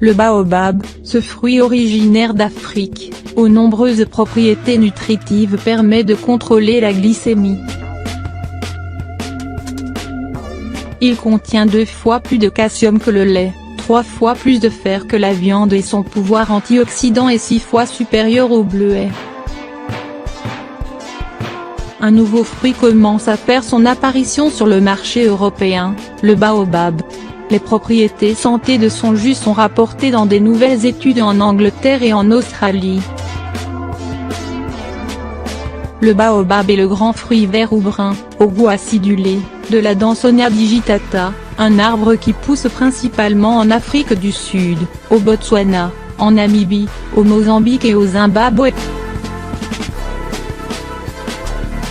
Le baobab, ce fruit originaire d'Afrique, aux nombreuses propriétés nutritives permet de contrôler la glycémie. Il contient 2 fois plus de calcium que le lait, 3 fois plus de fer que la viande et son pouvoir antioxydant est 6 fois supérieur au bleuet. Un nouveau fruit commence à faire son apparition sur le marché européen, le baobab. Les propriétés santé de son jus sont rapportées dans des nouvelles études en Angleterre et en Australie. Le baobab est le grand fruit vert ou brun, au goût acidulé, de la Dansonia digitata, un arbre qui pousse principalement en Afrique du Sud, au Botswana, en Namibie, au Mozambique et au Zimbabwe.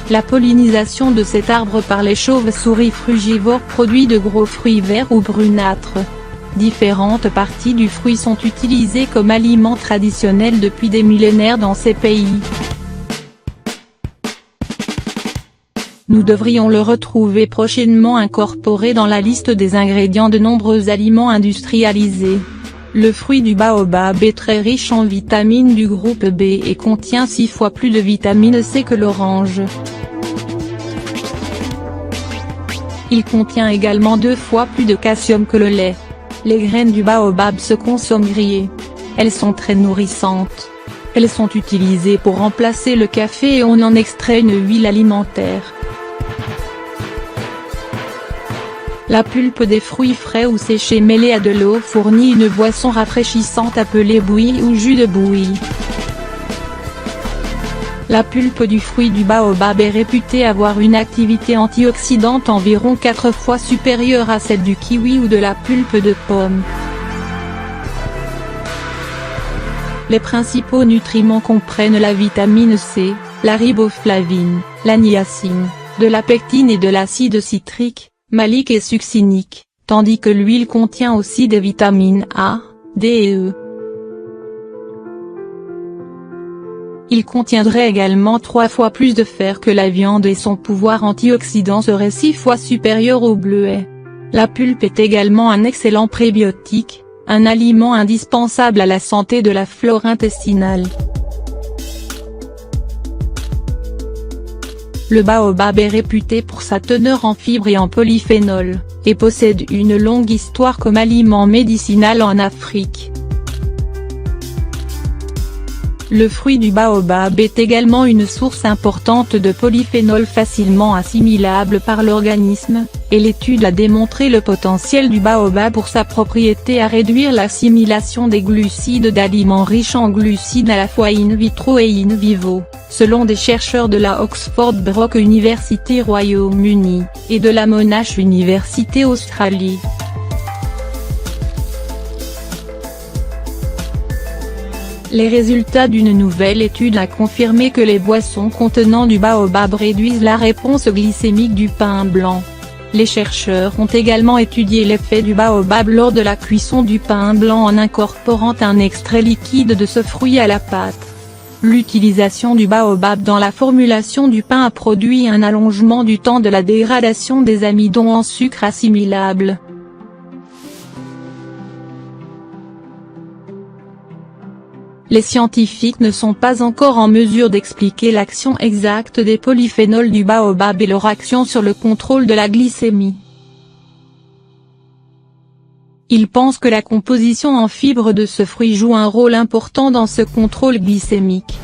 La pollinisation de cet arbre par les chauves-souris frugivores produit de gros fruits verts ou brunâtres. Différentes parties du fruit sont utilisées comme aliment traditionnel depuis des millénaires dans ces pays. Nous devrions le retrouver prochainement incorporé dans la liste des ingrédients de nombreux aliments industrialisés. Le fruit du baobab est très riche en vitamines du groupe B et contient 6 fois plus de vitamine C que l'orange. Il contient également 2 fois plus de calcium que le lait. Les graines du baobab se consomment grillées. Elles sont très nourrissantes. Elles sont utilisées pour remplacer le café et on en extrait une huile alimentaire. La pulpe des fruits frais ou séchés mêlée à de l'eau fournit une boisson rafraîchissante appelée bouillie ou jus de bouillie. La pulpe du fruit du baobab est réputée avoir une activité antioxydante environ 4 fois supérieure à celle du kiwi ou de la pulpe de pomme. Les principaux nutriments comprennent la vitamine C, la riboflavine, la niacine, de la pectine et de l'acide citrique, malique et succinique, tandis que l'huile contient aussi des vitamines A, D et E. Il contiendrait également 3 fois plus de fer que la viande et son pouvoir antioxydant serait 6 fois supérieur au bleuet. La pulpe est également un excellent prébiotique, un aliment indispensable à la santé de la flore intestinale. Le baobab est réputé pour sa teneur en fibres et en polyphénol, et possède une longue histoire comme aliment médicinal en Afrique. Le fruit du baobab est également une source importante de polyphénol facilement assimilable par l'organisme, et l'étude a démontré le potentiel du baobab pour sa propriété à réduire l'assimilation des glucides d'aliments riches en glucides à la fois in vitro et in vivo, selon des chercheurs de la Oxford Brock University Royaume-Uni, et de la Monash University Australie. Les résultats d'une nouvelle étude a confirmé que les boissons contenant du baobab réduisent la réponse glycémique du pain blanc. Les chercheurs ont également étudié l'effet du baobab lors de la cuisson du pain blanc en incorporant un extrait liquide de ce fruit à la pâte. L'utilisation du baobab dans la formulation du pain a produit un allongement du temps de la dégradation des amidons en sucre assimilables. Les scientifiques ne sont pas encore en mesure d'expliquer l'action exacte des polyphénols du baobab et leur action sur le contrôle de la glycémie. Ils pensent que la composition en fibres de ce fruit joue un rôle important dans ce contrôle glycémique.